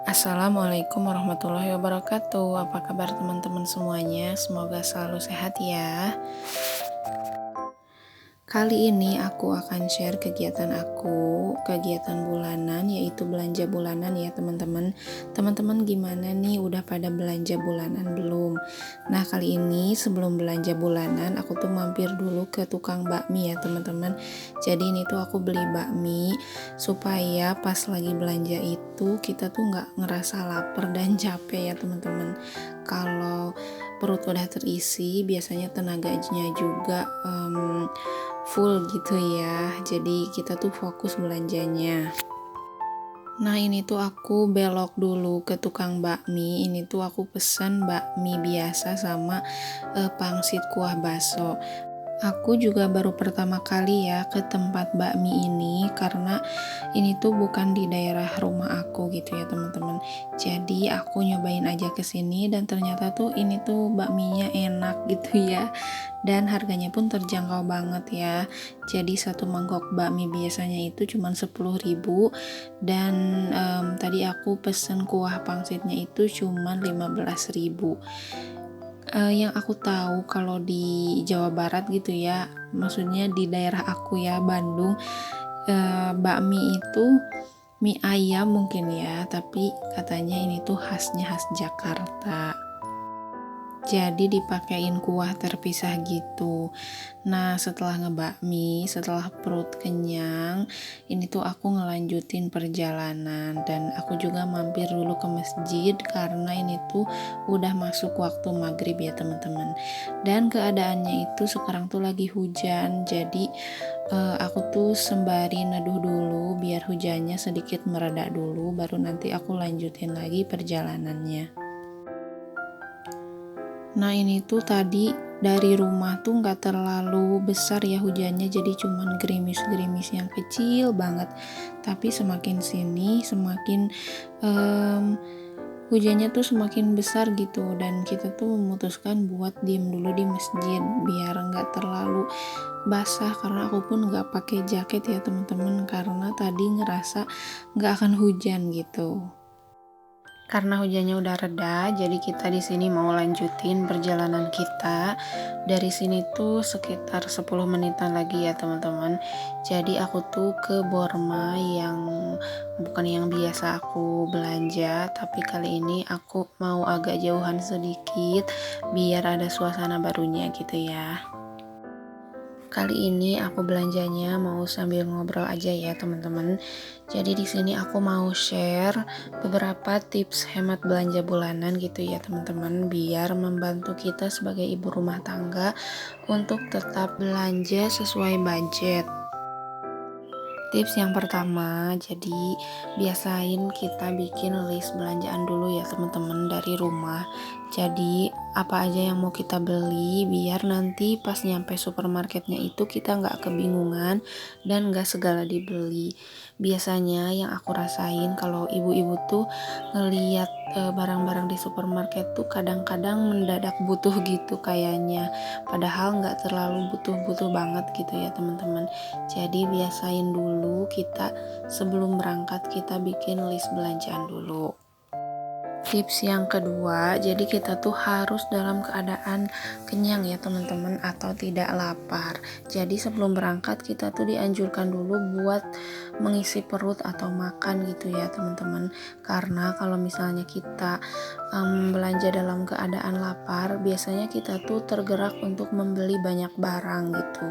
Assalamualaikum warahmatullahi wabarakatuh. Apa kabar teman-teman semuanya? Semoga selalu sehat ya. Kali ini aku akan share kegiatan aku, kegiatan bulanan yaitu belanja bulanan ya teman-teman. Teman-teman gimana nih, udah pada belanja bulanan belum? Nah, kali ini sebelum belanja bulanan aku tuh mampir dulu ke tukang bakmi ya teman-teman. Jadi ini tuh aku beli bakmi supaya pas lagi belanja itu kita tuh nggak ngerasa lapar dan capek ya teman-teman. Kalau perut udah terisi, biasanya tenaganya juga full gitu ya, jadi kita tuh fokus belanjanya. Nah, ini tuh aku belok dulu ke tukang bakmi. Ini tuh aku pesen bakmi biasa sama pangsit kuah baso. Aku juga baru pertama kali ya ke tempat bakmi ini, karena ini tuh bukan di daerah rumah aku gitu ya teman-teman. Jadi aku nyobain aja ke sini dan ternyata tuh ini tuh bakminya enak gitu ya. Dan harganya pun terjangkau banget ya. Jadi satu mangkok bakmi biasanya itu cuma 10.000, dan tadi aku pesen kuah pangsitnya itu cuma 15.000. Yang aku tahu kalau di Jawa Barat gitu ya, maksudnya di daerah aku ya, Bandung, bakmi itu mie ayam mungkin ya, tapi katanya ini tuh khasnya khas Jakarta. Jadi dipakein kuah terpisah gitu. Nah, setelah ngebakmi, setelah perut kenyang, ini tuh aku ngelanjutin perjalanan, dan aku juga mampir dulu ke masjid karena ini tuh udah masuk waktu maghrib ya teman-teman. Dan keadaannya itu sekarang tuh lagi hujan, jadi aku tuh sembari neduh dulu biar hujannya sedikit mereda dulu, baru nanti aku lanjutin lagi perjalanannya. Nah, ini tuh tadi dari rumah tuh nggak terlalu besar ya hujannya, jadi cuman gerimis-gerimis yang kecil banget. Tapi semakin sini semakin hujannya tuh semakin besar gitu, dan kita tuh memutuskan buat diem dulu di masjid biar nggak terlalu basah, karena aku pun nggak pakai jaket ya teman-teman, karena tadi ngerasa nggak akan hujan gitu. Karena hujannya udah reda, jadi kita di sini mau lanjutin perjalanan kita. Dari sini tuh sekitar 10 menitan lagi ya teman-teman. Jadi aku tuh ke Borma, yang bukan yang biasa aku belanja, tapi kali ini aku mau agak jauhan sedikit biar ada suasana barunya gitu ya. Kali ini aku belanjanya mau sambil ngobrol aja ya teman-teman. Jadi di sini aku mau share beberapa tips hemat belanja bulanan gitu ya teman-teman, biar membantu kita sebagai ibu rumah tangga untuk tetap belanja sesuai budget. Tips yang pertama, jadi biasain kita bikin list belanjaan dulu ya teman-teman dari rumah. Jadi apa aja yang mau kita beli, biar nanti pas nyampe supermarketnya itu kita nggak kebingungan dan nggak segala dibeli. Biasanya yang aku rasain kalau ibu-ibu tuh ngeliat barang-barang di supermarket tuh kadang-kadang mendadak butuh gitu kayaknya. Padahal nggak terlalu butuh-butuh banget gitu ya teman-teman. Jadi biasain dulu kita sebelum berangkat kita bikin list belanjaan dulu. Tips yang kedua, jadi kita tuh harus dalam keadaan kenyang ya teman-teman, atau tidak lapar. Jadi sebelum berangkat kita tuh dianjurkan dulu buat mengisi perut atau makan gitu ya teman-teman. Karena kalau misalnya kita belanja dalam keadaan lapar, biasanya kita tuh tergerak untuk membeli banyak barang gitu.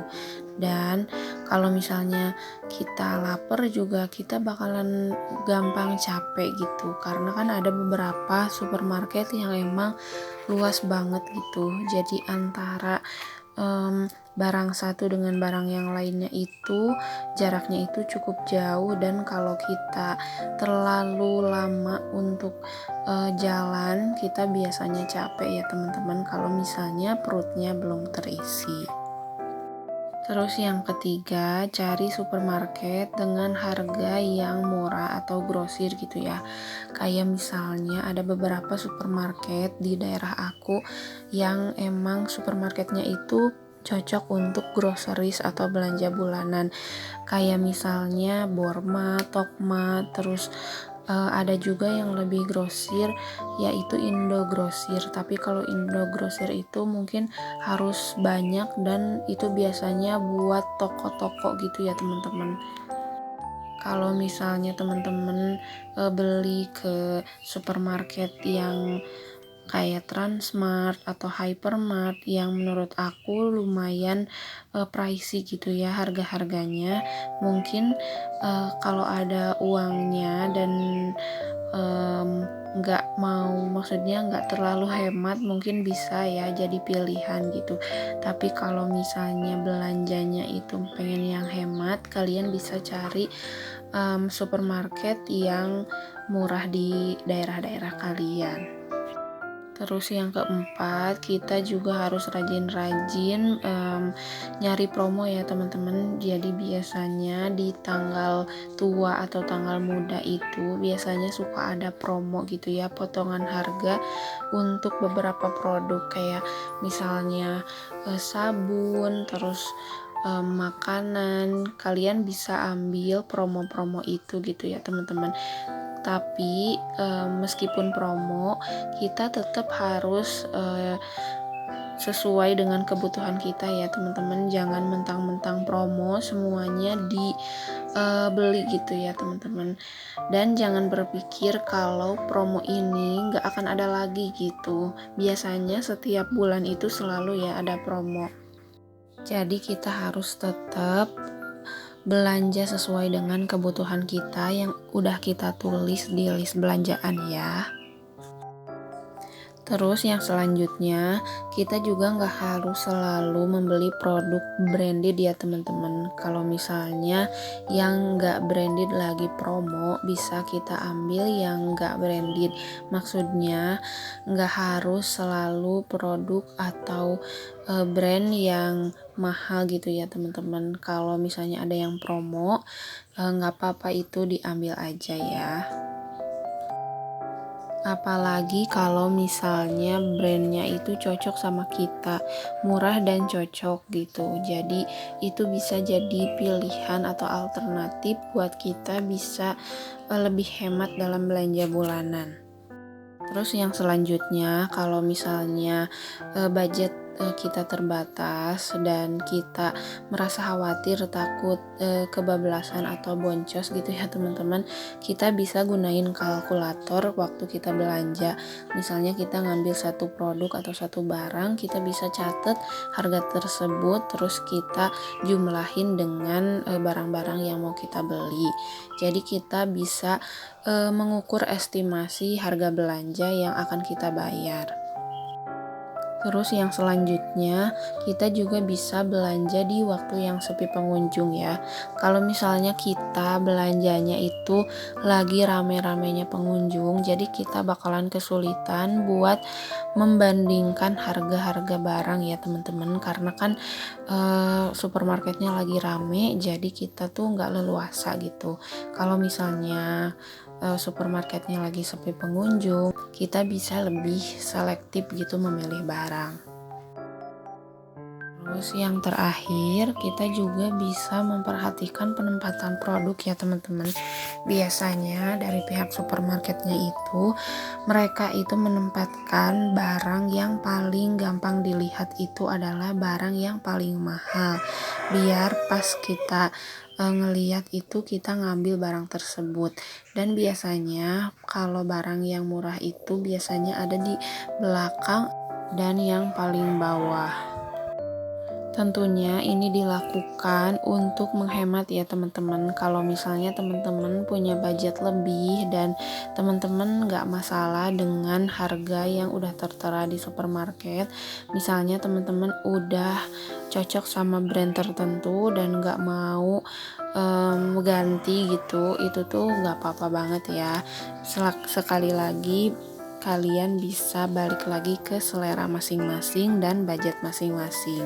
Dan kalau misalnya kita lapar juga kita bakalan gampang capek gitu, karena kan ada beberapa supermarket yang emang luas banget gitu. Jadi antara barang satu dengan barang yang lainnya itu jaraknya itu cukup jauh, dan kalau kita terlalu lama untuk jalan, kita biasanya capek ya teman-teman kalau misalnya perutnya belum terisi. Terus yang ketiga, cari supermarket dengan harga yang murah atau grosir gitu ya. Kayak misalnya ada beberapa supermarket di daerah aku yang emang supermarketnya itu cocok untuk groceries atau belanja bulanan. Kayak misalnya Borma, Tokma, terus Ada juga yang lebih grosir, yaitu Indogrosir. Tapi kalau Indogrosir itu mungkin harus banyak dan itu biasanya buat toko-toko gitu ya teman-teman. Kalau misalnya teman-teman beli ke supermarket yang kayak Transmart atau Hypermart yang menurut aku lumayan pricey gitu ya harga-harganya, mungkin kalau ada uangnya dan nggak mau, maksudnya nggak terlalu hemat, mungkin bisa ya jadi pilihan gitu. Tapi kalau misalnya belanjanya itu pengen yang hemat, kalian bisa cari supermarket yang murah di daerah-daerah kalian. Terus yang keempat, kita juga harus rajin-rajin nyari promo ya teman-teman. Jadi biasanya di tanggal tua atau tanggal muda itu biasanya suka ada promo gitu ya, potongan harga untuk beberapa produk kayak misalnya sabun, terus makanan. Kalian bisa ambil promo-promo itu gitu ya teman-teman. Tapi meskipun promo, kita tetap harus sesuai dengan kebutuhan kita ya teman-teman. Jangan mentang-mentang promo semuanya dibeli gitu ya teman-teman. Dan jangan berpikir kalau promo ini nggak akan ada lagi gitu. Biasanya setiap bulan itu selalu ya ada promo. Jadi kita harus tetap belanja sesuai dengan kebutuhan kita yang udah kita tulis di list belanjaan ya. Terus yang selanjutnya, kita juga nggak harus selalu membeli produk branded ya teman-teman. Kalau misalnya yang nggak branded lagi promo, bisa kita ambil yang nggak branded. Maksudnya nggak harus selalu produk atau brand yang mahal gitu ya teman-teman. Kalau misalnya ada yang promo, nggak apa-apa, itu diambil aja ya. Apalagi kalau misalnya brandnya itu cocok sama kita, murah dan cocok gitu. Jadi itu bisa jadi pilihan atau alternatif buat kita bisa lebih hemat dalam belanja bulanan. Terus yang selanjutnya, kalau misalnya budget kita terbatas dan kita merasa khawatir, takut kebablasan atau boncos gitu ya teman-teman, kita bisa gunain kalkulator waktu kita belanja. Misalnya kita ngambil satu produk atau satu barang, kita bisa catat harga tersebut, terus kita jumlahin dengan barang-barang yang mau kita beli. Jadi kita bisa mengukur estimasi harga belanja yang akan kita bayar. Terus yang selanjutnya, kita juga bisa belanja di waktu yang sepi pengunjung ya. Kalau misalnya kita belanjanya itu lagi rame-ramenya pengunjung, jadi kita bakalan kesulitan buat membandingkan harga-harga barang ya teman-teman. Karena kan supermarketnya lagi rame, jadi kita tuh nggak leluasa gitu. Kalau misalnya supermarketnya lagi sepi pengunjung, kita bisa lebih selektif gitu memilih barang. Terus yang terakhir, kita juga bisa memperhatikan penempatan produk ya teman-teman. Biasanya dari pihak supermarketnya itu, mereka itu menempatkan barang yang paling gampang dilihat itu adalah barang yang paling mahal. Biar pas kita ngeliat itu kita ngambil barang tersebut. Dan biasanya kalau barang yang murah itu biasanya ada di belakang dan yang paling bawah. Tentunya ini dilakukan untuk menghemat ya teman-teman. Kalau misalnya teman-teman punya budget lebih dan teman-teman nggak masalah dengan harga yang udah tertera di supermarket, misalnya teman-teman udah cocok sama brand tertentu dan nggak mau ganti gitu, itu tuh nggak apa-apa banget ya. Sekali lagi kalian bisa balik lagi ke selera masing-masing dan budget masing-masing.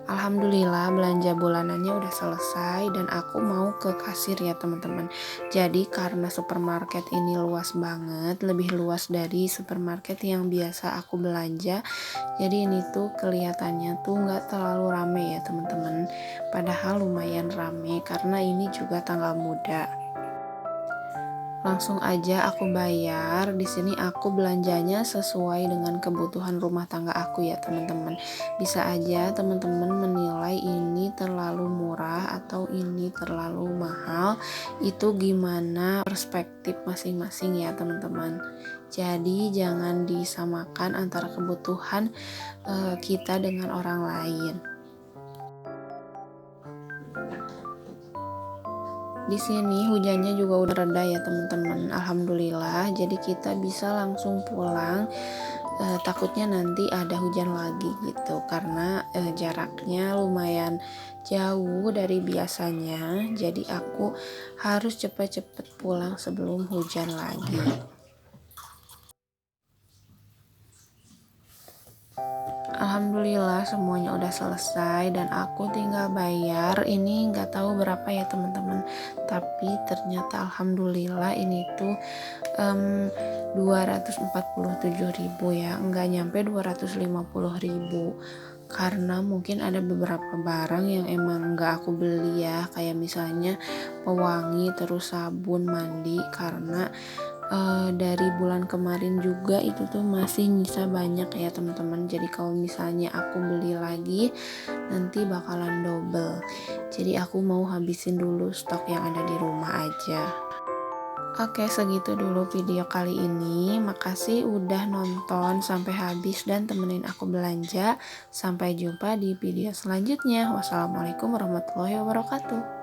Alhamdulillah belanja bulanannya udah selesai dan aku mau ke kasir ya teman-teman. Jadi karena supermarket ini luas banget, lebih luas dari supermarket yang biasa aku belanja. Jadi ini tuh kelihatannya tuh nggak terlalu rame ya teman-teman. Padahal lumayan rame karena ini juga tanggal muda. Langsung aja aku bayar. Di sini aku belanjanya sesuai dengan kebutuhan rumah tangga aku ya teman-teman. Bisa aja teman-teman menilai ini terlalu murah atau ini terlalu mahal. Itu gimana perspektif masing-masing ya teman-teman. Jadi jangan disamakan antara kebutuhan kita dengan orang lain. Di sini hujannya juga udah reda ya teman-teman, alhamdulillah. Jadi kita bisa langsung pulang. Takutnya nanti ada hujan lagi gitu, karena jaraknya lumayan jauh dari biasanya. Jadi aku harus cepet-cepet pulang sebelum hujan lagi. Alhamdulillah semuanya udah selesai dan aku tinggal bayar. Ini nggak tahu berapa ya teman-teman, tapi ternyata alhamdulillah ini tuh 247.000 ya, nggak nyampe 250.000, karena mungkin ada beberapa barang yang emang nggak aku beli ya, kayak misalnya pewangi terus sabun mandi, karena dari bulan kemarin juga itu tuh masih nyisa banyak ya teman-teman. Jadi kalau misalnya aku beli lagi nanti bakalan double. Jadi aku mau habisin dulu stok yang ada di rumah aja. Oke, segitu dulu video kali ini. Makasih udah nonton sampai habis dan temenin aku belanja. Sampai jumpa di video selanjutnya. Wassalamualaikum warahmatullahi wabarakatuh.